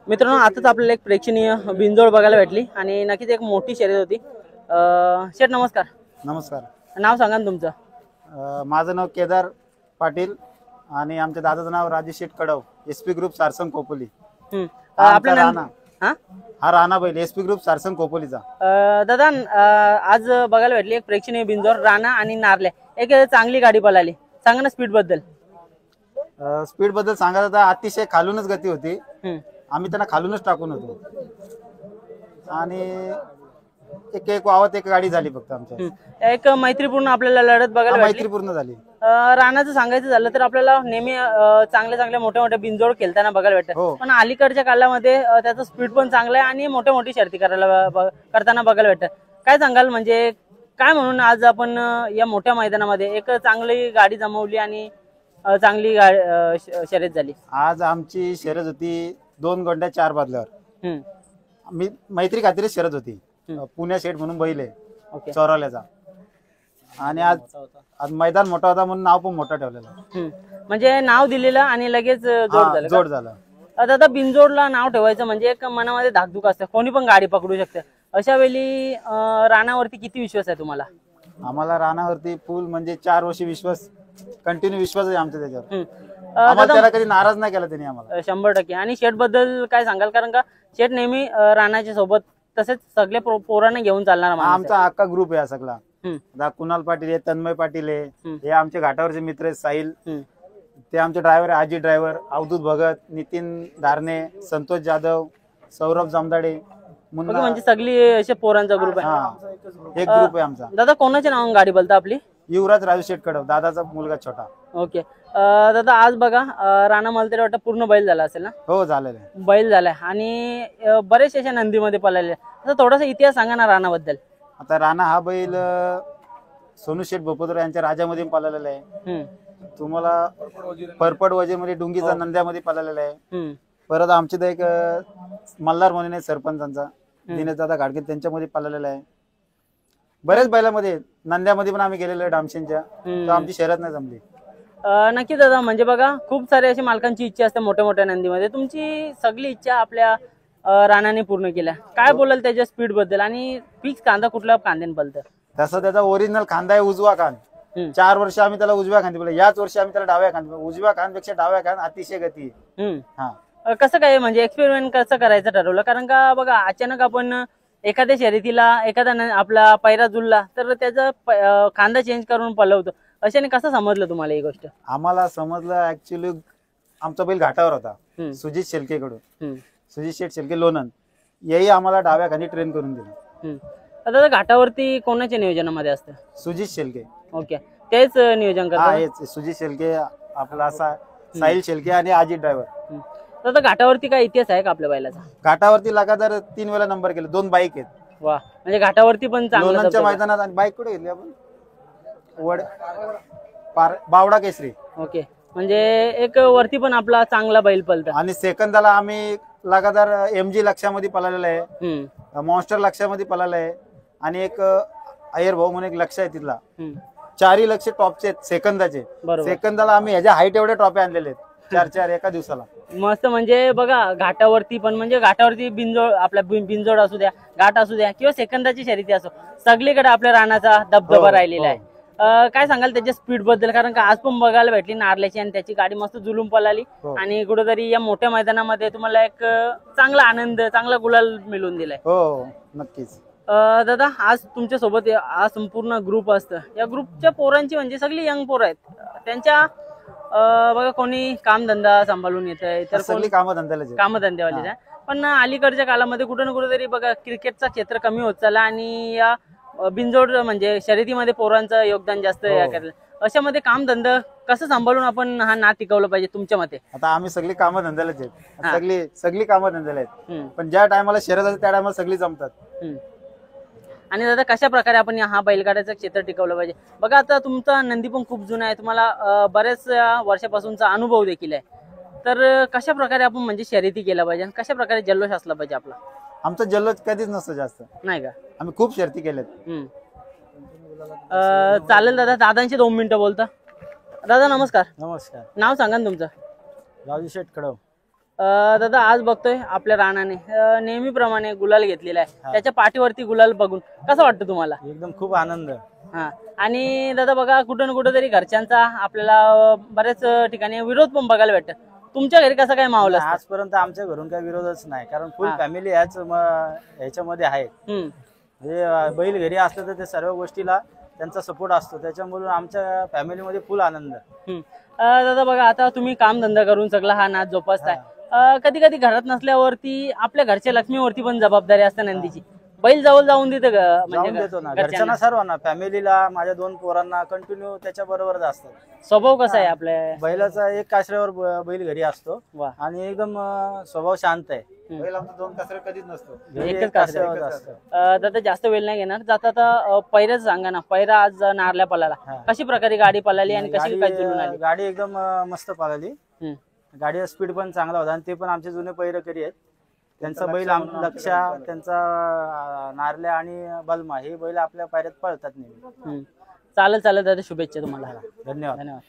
मित्रांनो, आताच आपल्याला एक प्रेक्षणीय बिनजोड बघायला भेटली आणि नक्कीच एक मोठी शर्यत होती। शेठ नमस्कार। नमस्कार। नाव सांगा ना तुमचं। माझं नाव केदार पाटील आणि आमच्या दादाचं नाव राजेश शेठ कडव, एसपी ग्रुप सारसंग खोपोली। आपल्या राणा हा राणा बैल एसपी ग्रुप सारसंग खोपोलीचा। दादा, आज बघायला भेटली एक प्रेक्षणीय बिनजोड राणा आणि नारले, एक चांगली गाडी पळाली। सांगा ना स्पीड बद्दल। स्पीड बद्दल सांगायचं तर अतिशय खालूनच गती होती। आम्ही त्यांना खालूनच टाकून होतो आणि एक वावत एक गाडी झाली फक्त आमच्या। एक मैत्रीपूर्ण आपल्याला लढत बघायला भेटली। मैत्रीपूर्ण झाली। राणाचं सांगायचं झालं तर आपल्याला नेहमी चांगले मोठे बिनजोड खेळताना बघायला भेटतं, पण अलीकडच्या काळामध्ये त्याचं स्पीड पण चांगलं आहे आणि मोठी शर्ती करताना बघायला भेटतं। काय सांगाल, म्हणजे काय म्हणून आज आपण या मोठ्या मैदानामध्ये एक चांगली गाडी जमवली आणि चांगली शर्यत झाली? आज आमची शर्यत होती 2 गोंड्या 4 बादल्यावर। मी मैत्री खातीरच शर्यत होती। पुण्या शेठ म्हणून बैल आहे चौराल्याचा, आणि आज मैदान मोठा होता म्हणून नाव पण मोठं ठेवलेलं। म्हणजे नाव दिलेलं आणि लगेच जोड झालं। दादा, बिनजोडला नाव ठेवायचं म्हणजे एक मनामध्ये धाकधूक असते, कोणी पण गाडी पकडू शकते। अशा वेळी राणावरती किती विश्वास आहे तुम्हाला? आम्हाला राणावरती फुल म्हणजे 4 वर्ष विश्वास, कंटिन्यू विश्वास आहे आमच्या त्याच्यावर। आम्हाला त्याला कधी नाराज नाही केला त्यांनी आम्हाला। 100%। आणि शेठ बद्दल काय सांगाल? कारण का शेठ नेहमी राणाच्या सोबत, तसेच सगळे पोरांना घेऊन चालणार आमचा अख्खा ग्रुप आहे सगळा। कुणाल पाटील आहे, तन्मय पाटील आहे, हे आमचे घाटावरचे मित्र आहेत, साहिल ते आमचे ड्रायव्हर आहे, आजी ड्रायव्हर, अवधूत भगत, नितीन धारणे, संतोष जाधव, सौरभ जामदाडे, म्हणजे सगळी अशा पोरांचा ग्रुप आहे। एक ग्रुप आहे आमचा। दादा, कोणाच्या नावाने गाडी बोलता आपली? युवराज राजू शेठ कडव, दादाचा मुलगा छोटा। ओके दादा, आज बघा राणा मला तरी वाटतं पूर्ण बैल झाला असेल ना? हो, झालेलं आहे, बैल झालाय आणि बरेच अशा नंदीमध्ये पळाले। आता थोडासा इतिहास सांगा ना राणाबद्दल। आता राणा हा बैल सोनू शेठ भोपतराव यांच्या राजामध्ये पळालेला आहे। तुम्हाला परपड वजेमध्ये डुंगीचा नंद्यामध्ये पळालेला आहे। परत आमचे एक मल्हार म्हणून आहे सरपंचांचा, दिनेश दादा घाडगे, त्यांच्यामध्ये पळालेला आहे। बरेच बैलामध्ये, नंद्यामध्ये पण आम्ही गेलेलो आहे डामशेनच्या, तर आमची शर्यत नाही जमली। नक्की दादा, म्हणजे बघा खूप सारे अशी मालकांची इच्छा असते मोठ्या नंदीमध्ये, तुमची सगळी इच्छा आपल्या राणाने पूर्ण केल्या। काय बोलाल त्याच्या स्पीड बद्दल आणि फिक्स कांदा कुठल्या कांद्याने पळतं? तसं त्याचा ओरिजिनल खांदा आहे उजवा कान। 4 वर्ष आम्ही त्याला उजव्या खांदी बोललो, याच वर्षी आम्ही त्याला डाव्या खांदी। उजव्या खांद्यापेक्षा डाव्या खांद अतिशय गती आहे। कसं काय, म्हणजे एक्सपेरिमेंट कसं करायचं ठरवलं? कारण का बघा, अचानक आपण एखाद्या शर्यतीला एखादा आपला पैरा जुळला तर त्याचा खांदा चेंज करून पळवतो, अशाने कसं समजलं तुम्हाला ही गोष्ट? आम्हाला समजलं, ऍक्च्युली आमचा बैल घाटावर होता सुजित शेलके कडून, सुजित शेठ शेलके लोणंद, याही आम्हाला डाव्या खांदी ट्रेन करून दिलं। आता घाटावरती कोणाच्या नियोजनामध्ये असतं? सुजित शेलके। ओके, तेच नियोजन करतात? सुजित शेलके, आपला असा साहिल शेलके आणि आजी ड्रायव्हर। तर घाटावरती काय इतिहास आहे का आपल्या बैलाचा? घाटावरती लगातार 3 वेळा नंबर केले, 2 बाईक आहेत। वा, म्हणजे घाटावरती पण लोणंदच्या मैदानात। आणि बाईक कुठे घेतली आपण? बावडा केसरी। ओके, म्हणजे एक वरती पण आपला चांगला बैल पळतो। आणि सेकंदाला आम्ही लगातार MG लक्षामध्ये पळालेला आहे, मॉन्स्टर लक्षामध्ये पळालेला आहे, आणि एक अय्यर भाऊ म्हणून एक लक्ष आहे तिथला। 4ही लक्ष टॉपचे आहेत सेकंदाचे। सेकंदाला आम्ही ह्याच्या हाईट एवढे ट्रॉफी आणलेले आहेत, 4 एका दिवसाला। मस्त, म्हणजे बघा घाटावरती पण, म्हणजे घाटावरती बिनजोड, आपला बिनजोड असू द्या, घाट असू द्या, किंवा सेकंदाची शर्यती असो, सगळीकडे आपल्या राणाचा दबदबा राहिलेला आहे। काय सांगाल त्याच्या स्पीड बद्दल? कारण का आज पण बघायला भेटली नारल्याची आणि त्याची गाडी मस्त जुलूम पळाली, आणि कुठेतरी या मोठ्या मैदानामध्ये तुम्हाला एक चांगला आनंद, चांगला गुलाल मिळवून दिलाय। हो, नक्कीच। दादा, आज तुमच्या सोबत हा संपूर्ण ग्रुप असतं, या ग्रुपच्या पोरांची म्हणजे सगळी यंग पोरं आहेत, त्यांच्या बघा कोणी कामधंदा सांभाळून येत आहे, तर सगळी कामधंद्यावालीच आहे। पण अलीकडच्या काळामध्ये कुठे ना कुठेतरी बघा क्रिकेटचा क्षेत्र कमी होत चालला, आणि या बिनजोड म्हणजे शर्यतीमध्ये पोरांचं योगदान जास्त आहे। अशामध्ये कामधंदा कसं सांभाळून आपण हा नाद टिकवलं पाहिजे तुमच्या मते? आता आम्ही सगळी कामधंद्यालाच आहेत, सगळी कामधंद्याला आहेत, पण ज्या टायमाला शर्यत असते त्या टायमाला सगळी जमतात। आणि दादा, कशा प्रकारे आपण हा बैलगाड्याचं क्षेत्र टिकवलं पाहिजे? बघा, आता तुमचा नंदी पण खूप जुना आहे, तुम्हाला बऱ्याच वर्षापासूनचा अनुभव देखील आहे, तर कशा प्रकारे आपण म्हणजे शर्यती केल्या पाहिजे, कशा प्रकारे जल्लोष असला पाहिजे आपला? आमचा जल्लोष कधीच नसतो जास्त, नाही का? आम्ही खूप शर्यती केल्यात। चालेल दादा, दादांची 2 मिनिटं बोलता। दादा नमस्कार। नमस्कार। नाव सांगा ना तुमचं? राजू शेठ कडव। दादा आज बघतोय आपल्या राणाने नेहमीप्रमाणे गुलाल घेतलेला आहे, त्याच्या पाठीवरती गुलाल बघून कसं वाटतं तुम्हाला? एकदम खूप आनंद. हा, आणि दादा बघा कुठं ना कुठं तरी घरच्यांचा आपल्याला बऱ्याच ठिकाणी विरोध पण बघायला भेटत. तुमच्या घरी कसं काय माहोल असतं? आजपर्यंत आमच्या घरून काही विरोधच नाही, कारण फुल फॅमिली ह्याच्यामध्ये आहे. म्हणजे बैल घरी असलं तर ते सर्व गोष्टीला त्यांचा सपोर्ट असतो, त्याच्यामुळे आमच्या फॅमिलीमध्ये फुल आनंद. दादा बघा आता तुम्ही काम धंदा करून सगळा हा नाच जोपासताय, कधी कधी घरात नसल्यावरती आपल्या घरच्या लक्ष्मीवरती पण जबाबदारी असते नंदीची. बैल जवळ जाऊन देते जाऊन देतो ना घरच्यांना, सर्वांना, फॅमिलीला, माझ्या 2 पोरांना कंटिन्यू त्याच्या बरोबरच असतात. स्वभाव कसा आहे आपल्या बैलाचा? एक कासऱ्यावर बैल घरी असतो वा. आणि एकदम स्वभाव शांत आहे. बैल आमचा 2 कासरे कधीच नसतो, एकच कासऱ्यावर असतो. दादा जास्त वेळ नाही घेणार, जाता आता पैराच सांगा ना. पैरा आज नारल्या पळाला, कशी प्रकारे गाडी पळाली आणि कशी काय जुळून आली? गाडी एकदम मस्त पळाली. गाडीचा स्पीड पण चांगला होता आणि ते पण आमचे जुने पैरकरी आहेत. त्यांचा बैल लक्षा, त्यांचा नारल्या आणि बलमा हे बैल आपल्या पायऱ्यात पळतात नेहमी. चालेल चालेल दादा, शुभेच्छा तुम्हाला. धन्यवाद. धन्यवाद.